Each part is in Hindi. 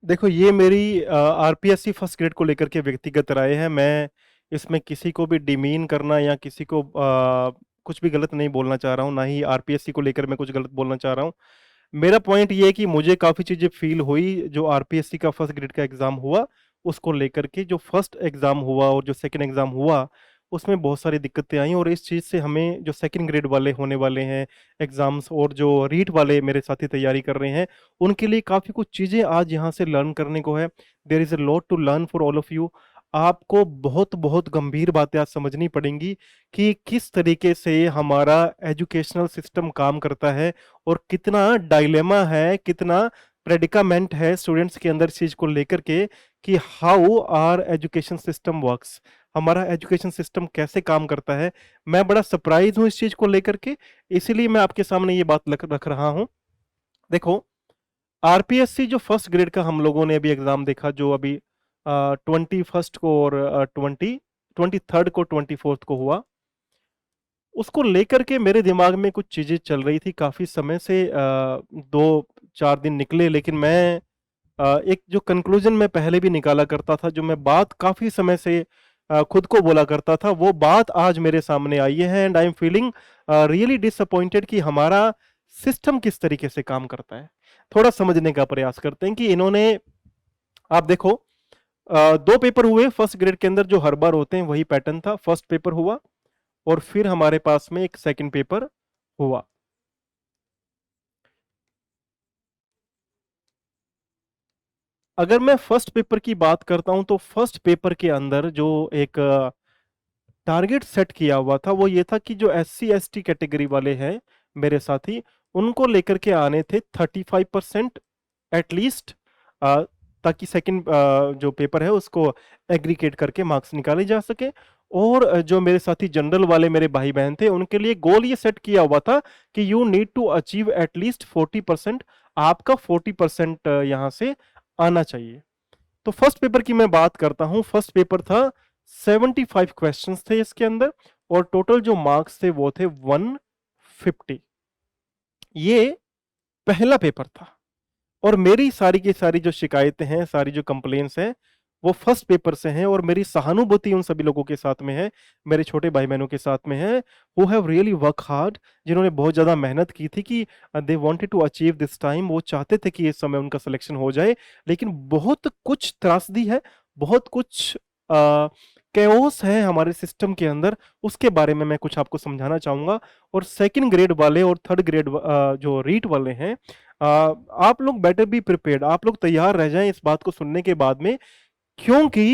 देखो, ये मेरी आरपीएससी फर्स्ट ग्रेड को लेकर के व्यक्तिगत राय है। मैं इसमें किसी को भी डिमीन करना या किसी को कुछ भी गलत नहीं बोलना चाह रहा हूँ, ना ही आरपीएससी को लेकर मैं कुछ गलत बोलना चाह रहा हूँ। मेरा पॉइंट ये है कि मुझे काफ़ी चीज़ें फ़ील हुई जो आरपीएससी का फर्स्ट ग्रेड का एग्ज़ाम हुआ, उसको लेकर के जो फर्स्ट एग्ज़ाम हुआ और जो सेकंड एग्ज़ाम हुआ, उसमें बहुत सारी दिक्कतें आई और इस चीज़ से हमें जो सेकंड ग्रेड वाले होने वाले हैं एग्ज़ाम्स और जो रीट वाले मेरे साथी तैयारी कर रहे हैं, उनके लिए काफ़ी कुछ चीज़ें आज यहाँ से लर्न करने को है। There is a lot to learn for all of you. आपको बहुत-बहुत गंभीर बातें आज समझनी पड़ेंगी कि किस तरीके से हमारा एजुकेशनल सिस्टम काम करता है और कितना डायलेमा है, कितना प्रेडिकामेंट है स्टूडेंट्स के अंदर इस चीज़ को लेकर के कि how our education system works. हमारा एजुकेशन सिस्टम कैसे काम करता है। मैं बड़ा सरप्राइज़ हूँ इस चीज़ को लेकर के, इसीलिए मैं आपके सामने ये बात रख रहा हूँ। देखो, आरपीएससी जो फर्स्ट ग्रेड का हम लोगों ने अभी एग्जाम देखा, जो अभी 21st को और 23rd को 24th को हुआ, उसको लेकर के मेरे दिमाग में कुछ चीजें चल रही थी काफी समय से। 2-4 दिन निकले, लेकिन मैं एक जो कंक्लूजन मैं पहले भी निकाला करता था, जो मैं बात काफी समय से खुद को बोला करता था, वो बात आज मेरे सामने आई है and I am feeling really disappointed कि हमारा सिस्टम किस तरीके से काम करता है। थोड़ा समझने का प्रयास करते हैं कि इन्होंने, आप देखो, 2 पेपर हुए फर्स्ट ग्रेड के अंदर, जो हर बार होते हैं वही पैटर्न था। फर्स्ट पेपर हुआ और फिर हमारे पास में एक सेकंड पेपर हुआ। अगर मैं फर्स्ट पेपर की बात करता हूं तो फर्स्ट पेपर के अंदर जो एक टारगेट सेट किया हुआ था वो ये था कि जो SC ST कैटेगरी वाले हैं मेरे साथी, उनको लेकर के आने थे 35% एटलीस्ट, ताकि सेकंड जो पेपर है उसको एग्रीगेट करके मार्क्स निकाले जा सके। और जो मेरे साथी जनरल वाले मेरे भाई बहन थे, उनके लिए गोल ये सेट किया हुआ था कि you need to achieve at least 40%। आपका 40% यहाँ से आना चाहिए। तो फर्स्ट पेपर की मैं बात करता हूं। फर्स्ट पेपर था, 75 क्वेश्चंस थे इसके अंदर और टोटल जो मार्क्स थे वो थे 150। ये पहला पेपर था और मेरी सारी की सारी जो शिकायतें हैं, सारी जो कंप्लेंट्स हैं, वो फर्स्ट पेपर से हैं और मेरी सहानुभूति उन सभी लोगों के साथ में है, मेरे छोटे भाई बहनों के साथ में है, who have really work hard, जिन्होंने बहुत ज्यादा मेहनत की थी कि they wanted to achieve this time. वो चाहते थे कि इस समय उनका सिलेक्शन हो जाए, लेकिन बहुत कुछ त्रासदी है, बहुत कुछ कैओस है हमारे सिस्टम के अंदर। उसके बारे में मैं कुछ आपको समझाना चाहूंगा। और सेकंड ग्रेड वाले और थर्ड ग्रेड जो रीट वाले हैं, आप लोग बेटर बी प्रिपेयर्ड, आप लोग तैयार रह जाएं इस बात को सुनने के बाद में, क्योंकि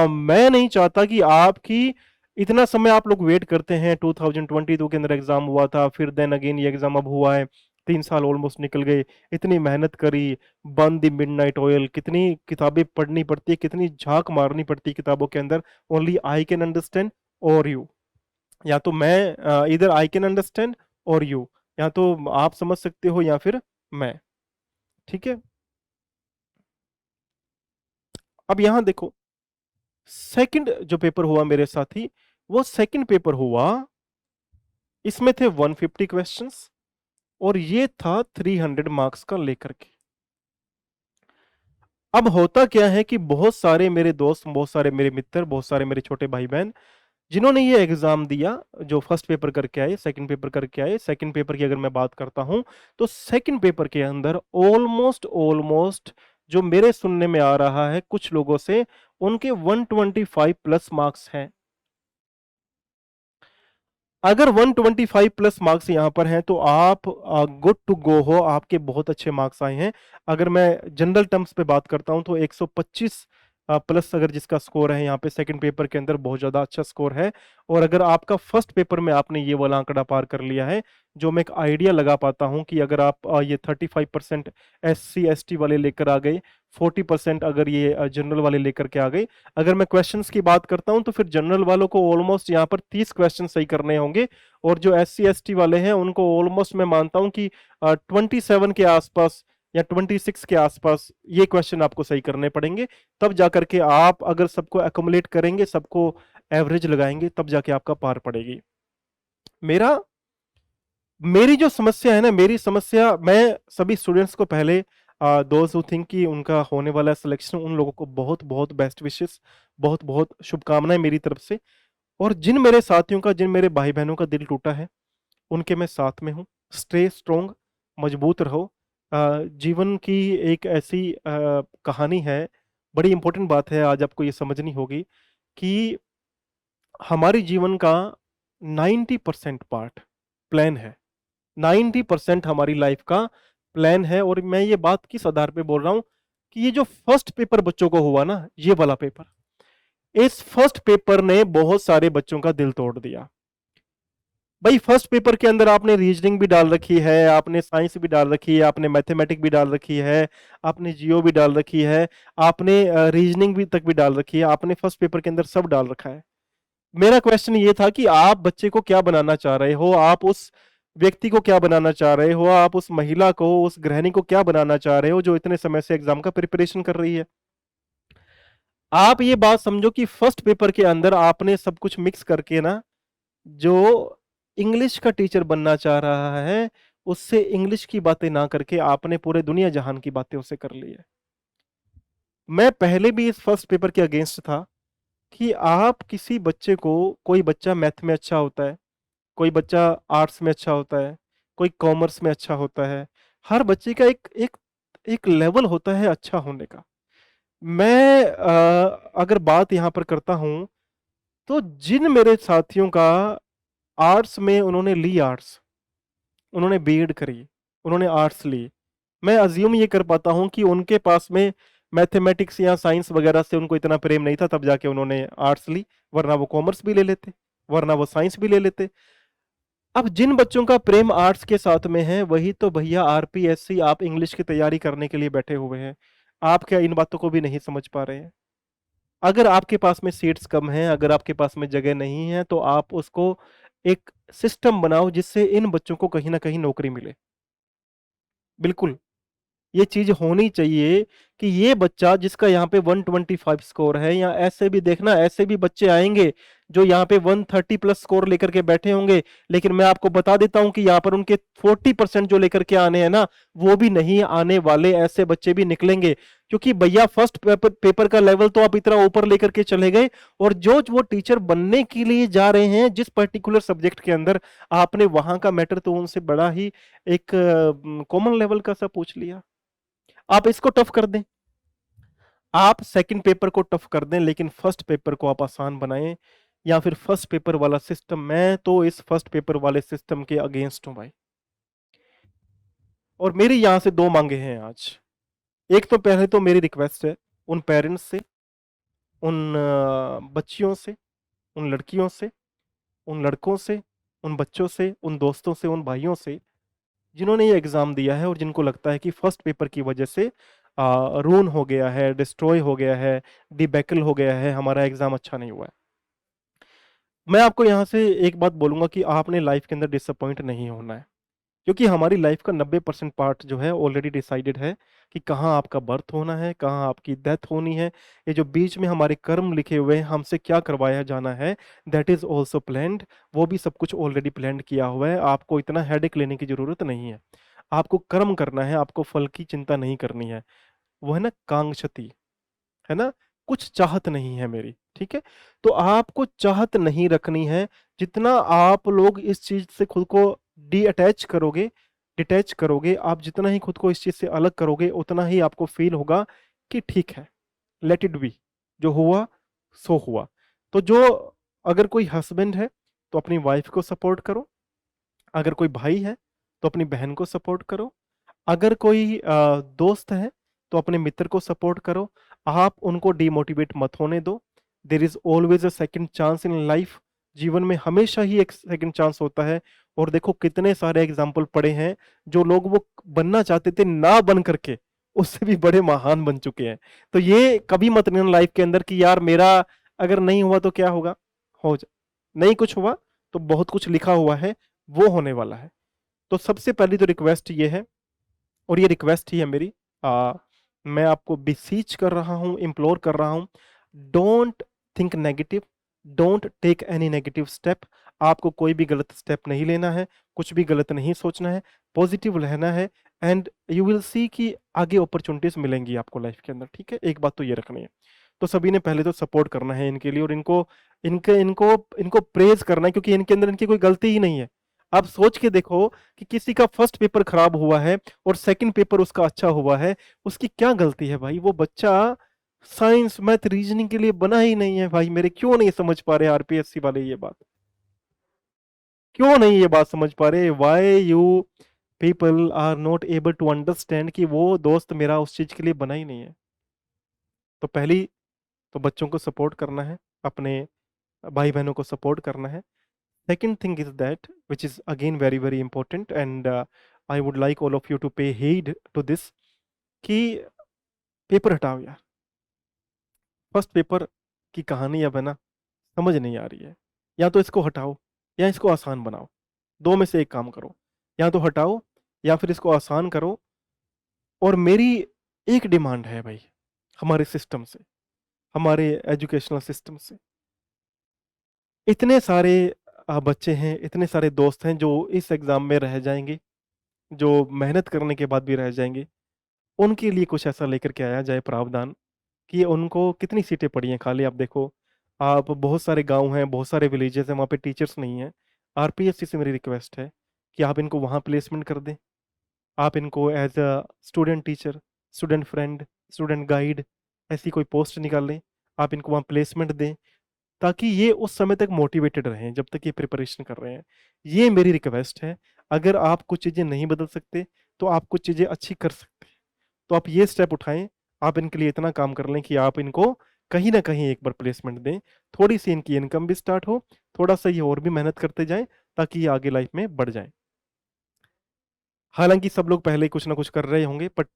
मैं नहीं चाहता कि आपकी इतना समय आप लोग वेट करते हैं। 2022 के अंदर एग्जाम हुआ था, फिर देन अगेन ये एग्जाम अब हुआ है, 3 साल ऑलमोस्ट निकल गए। इतनी मेहनत करी, बर्न द मिडनाइट ऑयल, कितनी किताबें पढ़नी पड़ती है, कितनी झांक मारनी पड़ती है किताबों के अंदर। ओनली आई कैन अंडरस्टैंड और यू, या तो मैं, इधर आई कैन अंडरस्टैंड और यू, या तो आप समझ सकते हो या फिर मैं। ठीक है, अब यहां देखो, सेकंड जो पेपर हुआ मेरे साथी, वो सेकंड पेपर हुआ, इसमें थे 150 क्वेश्चंस और ये था 300 मार्क्स का लेकर के। अब होता क्या है कि बहुत सारे मेरे दोस्त, बहुत सारे मेरे मित्र, बहुत सारे मेरे छोटे भाई बहन, जिन्होंने ये एग्जाम दिया, जो फर्स्ट पेपर करके आए, सेकंड पेपर करके आए, सेकंड पेपर की अगर मैं बात करता हूं तो सेकंड पेपर के अंदर ऑलमोस्ट ऑलमोस्ट जो मेरे सुनने में आ रहा है कुछ लोगों से, उनके 125 प्लस मार्क्स हैं। अगर 125 प्लस मार्क्स यहाँ पर हैं तो आप गुड टू गो हो, आपके बहुत अच्छे मार्क्स आए हैं। अगर मैं जनरल टर्म्स पे बात करता हूं तो 125 प्लस अगर जिसका स्कोर है यहाँ पे सेकंड पेपर के अंदर, बहुत ज्यादा अच्छा स्कोर है। और अगर आपका फर्स्ट पेपर में आपने ये वाला आंकड़ा पार कर लिया है, जो मैं एक आइडिया लगा पाता हूं कि अगर आप ये 35% SC ST वाले लेकर आ गए, 40% अगर ये जनरल वाले लेकर के आ गए। अगर मैं क्वेश्चंस की बात करता हूं तो फिर जनरल वालों को ऑलमोस्ट यहाँ पर 30 क्वेश्चन सही करने होंगे और जो SC ST वाले हैं उनको ऑलमोस्ट मैं मानता हूं कि 27 के आसपास या 26 के आसपास ये क्वेश्चन आपको सही करने पड़ेंगे। तब जाकर के आप अगर सबको एकोमुलेट करेंगे, सबको एवरेज लगाएंगे, तब जाके आपका पार पड़ेगी। मेरा मेरी जो समस्या है ना, मेरी समस्या, मैं सभी स्टूडेंट्स को पहले दोज हु थिंक कि उनका होने वाला सिलेक्शन, उन लोगों को बहुत बहुत बेस्ट विशेस, बहुत बहुत शुभकामनाएं मेरी तरफ से। और जिन मेरे साथियों का, जिन मेरे भाई बहनों का दिल टूटा है, उनके मैं साथ में हूँ। स्टे स्ट्रोंग, मजबूत रहो। जीवन की एक ऐसी कहानी है, बड़ी इंपॉर्टेंट बात है आज आपको ये समझनी होगी कि हमारे जीवन का 90% पार्ट प्लान है। 90% हमारी लाइफ का प्लान है। और मैं ये बात किस आधार पे बोल रहा हूं कि ये जो फर्स्ट पेपर बच्चों को हुआ ना, ये वाला पेपर, इस फर्स्ट पेपर ने बहुत सारे बच्चों का दिल तोड़ दिया। भाई फर्स्ट पेपर के अंदर आपने रीजनिंग भी डाल रखी है, आपने साइंस भी डाल रखी है, आपने मैथमेटिक भी डाल रखी है, आपने जियो भी डाल रखी है, आपने रीजनिंग भी तक भी डाल रखी है, आपने फर्स्ट पेपर के अंदर सब डाल रखा है। मेरा क्वेश्चन ये था कि आप बच्चे को क्या बनाना चाह रहे हो, आप उस व्यक्ति को क्या बनाना चाह रहे हो, आप उस महिला को, उस गृहिणी को क्या बनाना चाह रहे हो जो इतने समय से एग्जाम का प्रिपरेशन कर रही है। आप ये बात समझो कि फर्स्ट पेपर के अंदर आपने सब कुछ मिक्स करके ना, जो इंग्लिश का टीचर बनना चाह रहा है उससे इंग्लिश की बातें ना करके आपने पूरे दुनिया जहान की बातें उससे कर ली है। मैं पहले भी इस फर्स्ट पेपर के अगेंस्ट था कि आप किसी बच्चे को, कोई बच्चा मैथ में अच्छा होता है, कोई बच्चा आर्ट्स में अच्छा होता है, कोई कॉमर्स में अच्छा होता है। हर बच्चे का एक एक एक लेवल होता है अच्छा होने का। मैं अगर बात यहाँ पर करता हूँ, तो जिन मेरे साथियों का आर्ट्स में उन्होंने ली आर्ट्स, उन्होंने बीएड करी, उन्होंने आर्ट्स ली, मैं अज्यूम ये कर पाता हूँ कि उनके पास में मैथमेटिक्स या साइंस वगैरह से उनको इतना प्रेम नहीं था, तब जाके उन्होंने आर्ट्स ली, वरना वो कॉमर्स भी ले लेते, वरना वो साइंस भी ले लेते। अब जिन बच्चों का प्रेम आर्ट्स के साथ में है, वही तो भैया आरपीएससी, आप इंग्लिश की तैयारी करने के लिए बैठे हुए हैं। आप क्या इन बातों को भी नहीं समझ पा रहे हैं? अगर आपके पास में सीट्स कम हैं, अगर आपके पास में जगह नहीं है, तो आप उसको एक सिस्टम बनाओ जिससे इन बच्चों को कहीं ना कहीं नौकरी मिले। बिल्कुल, ये चीज होनी चाहिए कि ये बच्चा जिसका यहाँ पे 125 स्कोर है, या ऐसे भी देखना, ऐसे भी बच्चे आएंगे जो यहाँ पे 130 प्लस स्कोर लेकर के बैठे होंगे, लेकिन मैं आपको बता देता हूं कि यहाँ पर उनके 40% जो लेकर के आने हैं ना, वो भी नहीं आने वाले, ऐसे बच्चे भी निकलेंगे। क्योंकि भैया फर्स्ट पेपर का लेवल तो आप इतना ऊपर लेकर के चले गए, और जो वो टीचर बनने के लिए जा रहे हैं जिस पर्टिकुलर सब्जेक्ट के अंदर, आपने वहां का मैटर तो उनसे बड़ा ही एक कॉमन लेवल का सा पूछ लिया। आप इसको टफ कर दें, आप सेकंड पेपर को टफ कर दें, लेकिन फर्स्ट पेपर को आप आसान बनाएं, या फिर फर्स्ट पेपर वाला सिस्टम, मैं तो इस फर्स्ट पेपर वाले सिस्टम के अगेंस्ट हूं भाई। और मेरी यहां से दो मांगे हैं आज। एक तो पहले तो मेरी रिक्वेस्ट है उन पेरेंट्स से, उन बच्चियों से, उन लड़कियों से, उन लड़कों से, उन बच्चों से, उन दोस्तों से, उन भाइयों से, जिन्होंने ये एग्जाम दिया है और जिनको लगता है कि फर्स्ट पेपर की वजह से रून हो गया है, डिस्ट्रॉय हो गया है, डिबैकल हो गया है, हमारा एग्जाम अच्छा नहीं हुआ है। मैं आपको यहाँ से एक बात बोलूंगा कि आपने लाइफ के अंदर डिसअपॉइंट नहीं होना है, क्योंकि हमारी लाइफ का 90% पार्ट जो है ऑलरेडी डिसाइडेड है कि कहाँ आपका बर्थ होना है, कहाँ आपकी डेथ होनी है। ये जो बीच में हमारे कर्म लिखे हुए हैं, हमसे क्या करवाया जाना है, दैट इज ऑल्सो प्लान्ड। वो भी सब कुछ ऑलरेडी प्लान किया हुआ है, आपको इतना हेडेक लेने की जरूरत नहीं है। आपको कर्म करना है, आपको फल की चिंता नहीं करनी है। वो है ना कांक्षति, है ना, कुछ चाहत नहीं है मेरी, ठीक है। तो आपको चाहत नहीं रखनी है। जितना आप लोग इस चीज से खुद को डी अटैच करोगे, डिटैच करोगे, आप जितना ही खुद को इस चीज से अलग करोगे, उतना ही आपको फील होगा कि ठीक है, लेट इट बी, जो हुआ सो हुआ। तो जो, अगर कोई हस्बैंड है तो अपनी वाइफ को सपोर्ट करो, अगर कोई भाई है तो अपनी बहन को सपोर्ट करो, अगर कोई दोस्त है तो अपने मित्र को सपोर्ट करो। आप उनको डिमोटिवेट मत होने दो। There is always a second chance in life. जीवन में हमेशा ही एक सेकंड चांस होता है। और देखो कितने सारे एग्जाम्पल पड़े हैं, जो लोग वो बनना चाहते थे ना बन करके उससे भी बड़े महान बन चुके हैं। तो ये कभी मत लेना लाइफ के अंदर कि यार मेरा अगर नहीं हुआ तो क्या होगा, हो जा, नहीं कुछ हुआ तो बहुत कुछ लिखा हुआ है, वो होने वाला है। तो सबसे पहली तो रिक्वेस्ट ये है, और ये रिक्वेस्ट ही है मेरी, मैं आपको बिसीच कर रहा हूं, इम्प्लोर कर रहा हूं, don't think negative, don't take any negative step. आपको कोई भी गलत स्टेप नहीं लेना है, कुछ भी गलत नहीं सोचना है। पॉजिटिव रहना है, एंड यू विल सी कि आगे अपॉर्चुनिटीज मिलेंगी आपको लाइफ के अंदर, ठीक है? एक बात तो ये रखनी है। तो सभी ने पहले तो सपोर्ट करना है इनके लिए, और इनको इनके इनको इनको प्रेज करना है, क्योंकि इनके अंदर इनकी कोई गलती ही नहीं है। आप सोच के देखो कि किसी का फर्स्ट पेपर खराब हुआ है और सेकंड पेपर उसका अच्छा हुआ है, उसकी क्या गलती है भाई? वो बच्चा साइंस मैथ रीजनिंग के लिए बना ही नहीं है भाई मेरे। क्यों नहीं समझ पा रहे आरपीएससी वाले ये बात? क्यों नहीं ये बात समझ पा रहे? Why you people are not able to understand कि वो दोस्त मेरा उस चीज के लिए बना ही नहीं है। तो पहली तो बच्चों को सपोर्ट करना है, अपने भाई बहनों को सपोर्ट करना है। Second thing is that which is again very very important, and I would like all of you to pay heed to this, कि पेपर हटाओ यार। फर्स्ट पेपर की कहानी अब है ना, समझ नहीं आ रही है। या तो इसको हटाओ या इसको आसान बनाओ, दो में से एक काम करो। या तो हटाओ या फिर इसको आसान करो। और मेरी एक डिमांड है भाई हमारे सिस्टम से, हमारे एजुकेशनल सिस्टम से। इतने सारे बच्चे हैं, इतने सारे दोस्त हैं जो इस एग्जाम में रह जाएंगे, जो मेहनत करने के बाद भी रह जाएंगे। उनके लिए कुछ ऐसा लेकर के आया जाए प्रावधान कि उनको कितनी सीटें पड़ी हैं खाली। आप देखो, आप बहुत सारे गांव हैं, बहुत सारे विलेजेस हैं, वहाँ पे टीचर्स नहीं हैं। आरपीएससी से मेरी रिक्वेस्ट है कि आप इनको वहाँ प्लेसमेंट कर दें। आप इनको as a student teacher, student friend, student guide, ऐसी कोई पोस्ट निकाल लें। आप इनको वहाँ प्लेसमेंट दें ताकि ये उस समय तक मोटिवेटेड रहें जब तक ये प्रिपरेशन कर रहे हैं। ये मेरी रिक्वेस्ट है। अगर आप कुछ चीज़ें नहीं बदल सकते तो आप कुछ चीज़ें अच्छी कर सकते हैं, तो आप ये स्टेप उठाएं। आप इनके लिए इतना काम कर लें कि आप इनको कहीं ना कहीं एक बार प्लेसमेंट दें, थोड़ी सी इनकी इनकम भी स्टार्ट हो, थोड़ा सा ये और भी मेहनत करते जाएं ताकि ये आगे लाइफ में बढ़ जाएं। हालांकि सब लोग पहले ही कुछ ना कुछ कर रहे होंगे, बट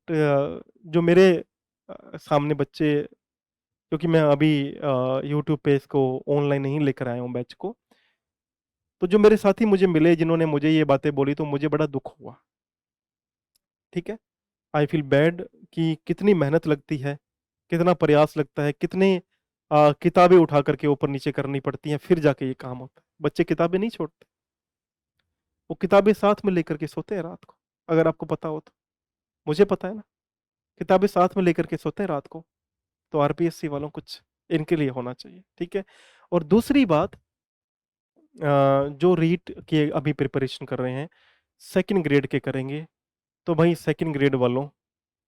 जो मेरे सामने बच्चे, क्योंकि मैं अभी यूट्यूब पे इसको ऑनलाइन नहीं लेकर आया हूँ बैच को, तो जो मेरे साथी मुझे मिले जिन्होंने मुझे ये बातें बोली तो मुझे बड़ा दुख हुआ, ठीक है? आई फील बैड कि कितनी मेहनत लगती है, कितना प्रयास लगता है, कितने किताबें उठा करके ऊपर नीचे करनी पड़ती हैं, फिर जाके ये काम होता है। बच्चे किताबें नहीं छोड़ते, वो किताबें साथ में लेकर के सोते हैं रात को। अगर आपको पता हो तो, मुझे पता है ना, किताबें साथ में लेकर के सोते हैं रात को। तो आरपीएससी वालों कुछ इनके लिए होना चाहिए, ठीक है? और दूसरी बात, जो रीट के अभी प्रिपरेशन कर रहे हैं, सेकंड ग्रेड के करेंगे, तो भाई सेकंड ग्रेड वालों,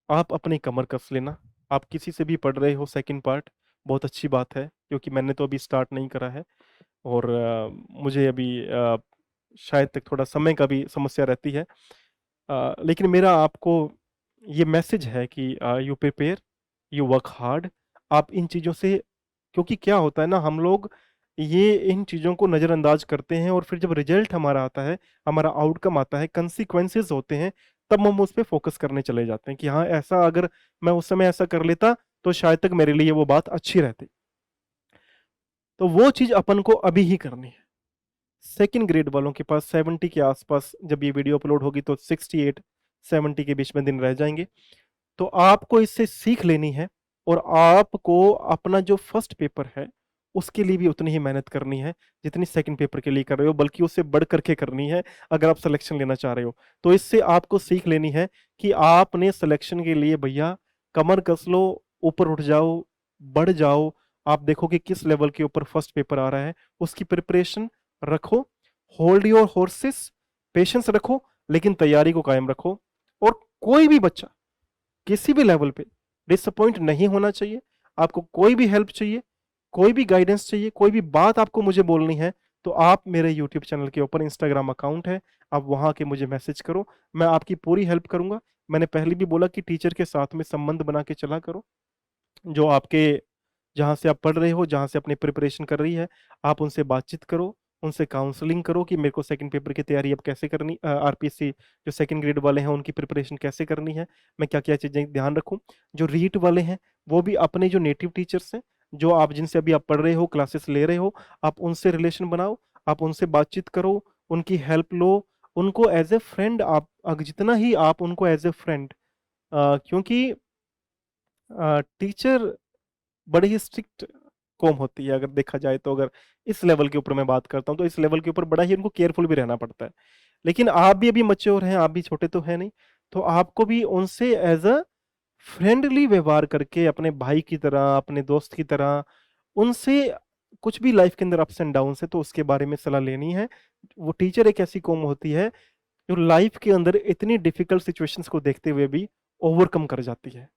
आप अपनी कमर कस लेना। आप किसी से भी पढ़ रहे हो सेकंड पार्ट, बहुत अच्छी बात है, क्योंकि मैंने तो अभी स्टार्ट नहीं करा है, और मुझे अभी शायद तक थोड़ा समय का भी समस्या रहती है। लेकिन मेरा आपको ये मैसेज है कि you prepare, you work hard. आप इन चीज़ों से, क्योंकि क्या होता है ना, हम लोग ये इन चीज़ों को नज़रअंदाज करते हैं, और फिर जब रिजल्ट हमारा आता है, हमारा आउटकम आता है, कंसिक्वेंसेस होते हैं, तब हम उस पर फोकस करने चले जाते हैं कि हाँ, ऐसा अगर मैं उस समय ऐसा कर लेता तो शायद तक मेरे लिए वो बात अच्छी रहती। तो वो चीज़ अपन को अभी ही करनी है। सेकंड ग्रेड वालों के पास 70 के आसपास, जब ये वीडियो अपलोड होगी तो 68 70 के बीच में दिन रह जाएंगे। तो आपको इससे सीख लेनी है, और आपको अपना जो फर्स्ट पेपर है उसके लिए भी उतनी ही मेहनत करनी है जितनी सेकंड पेपर के लिए कर रहे हो, बल्कि उससे बढ़ करके करनी है अगर आप सिलेक्शन लेना चाह रहे हो। तो इससे आपको सीख लेनी है कि आपने सिलेक्शन के लिए भैया कमर कस लो, ऊपर उठ जाओ, बढ़ जाओ। आप देखो कि किस लेवल के ऊपर फर्स्ट पेपर आ रहा है, उसकी प्रिपरेशन रखो। होल्ड योर हॉर्सेस, पेशेंस रखो, लेकिन तैयारी को कायम रखो। और कोई भी बच्चा किसी भी लेवल पे डिसअपॉइंट नहीं होना चाहिए। आपको कोई भी हेल्प चाहिए, कोई भी गाइडेंस चाहिए, कोई भी बात आपको मुझे बोलनी है, तो आप मेरे यूट्यूब चैनल के ऊपर इंस्टाग्राम अकाउंट है, आप वहां के मुझे मैसेज करो, मैं आपकी पूरी हेल्प करूंगा। मैंने पहले भी बोला कि टीचर के साथ में संबंध बना के चला करो। जो आपके, जहाँ से आप पढ़ रहे हो, जहाँ से अपनी प्रिपरेशन कर रही है, आप उनसे बातचीत करो, उनसे काउंसलिंग करो कि मेरे को सेकंड पेपर की तैयारी अब कैसे करनी, आरपीएससी जो सेकंड ग्रेड वाले हैं उनकी प्रिपरेशन कैसे करनी है, मैं क्या क्या चीज़ें ध्यान रखूं। जो रीट वाले हैं वो भी अपने जो नेटिव टीचर्स हैं, जो आप जिनसे अभी आप पढ़ रहे हो, क्लासेस ले रहे हो, आप उनसे रिलेशन बनाओ, आप उनसे बातचीत करो, उनकी हेल्प लो। उनको एज ए फ्रेंड, आप जितना ही आप उनको एज ए फ्रेंड, क्योंकि टीचर बड़ी ही स्ट्रिक्ट कॉम होती है अगर देखा जाए तो। अगर इस लेवल के ऊपर मैं बात करता हूँ तो इस लेवल के ऊपर बड़ा ही उनको केयरफुल भी रहना पड़ता है। लेकिन आप भी अभी मैच्योर हैं, आप भी छोटे तो हैं नहीं, तो आपको भी उनसे एज़ अ फ्रेंडली व्यवहार करके, अपने भाई की तरह, अपने दोस्त की तरह, उनसे कुछ भी लाइफ के अंदर अप्स एंड डाउन्स है तो उसके बारे में सलाह लेनी है। वो टीचर एक ऐसी कौम होती है जो लाइफ के अंदर इतनी डिफिकल्ट सिचुएशंस को देखते हुए भी ओवरकम कर जाती है।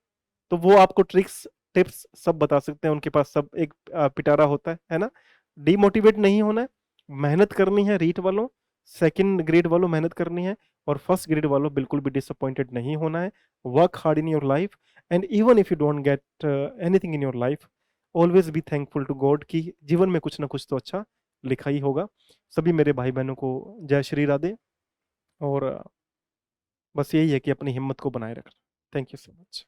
तो वो आपको ट्रिक्स, टिप्स सब बता सकते हैं, उनके पास सब एक पिटारा होता है ना? डीमोटिवेट नहीं होना है, मेहनत करनी है रीट वालों, सेकंड ग्रेड वालों मेहनत करनी है, और फर्स्ट ग्रेड वालों बिल्कुल भी डिसअपॉइंटेड नहीं होना है। Work hard in your life, and even if you don't get anything in your life, always be thankful to God कि जीवन में कुछ ना कुछ तो अच्छा लिखा ही होगा। सभी मेरे भाई बहनों को जय श्री राधे, और बस यही है कि अपनी हिम्मत को बनाए रखना। Thank you so much.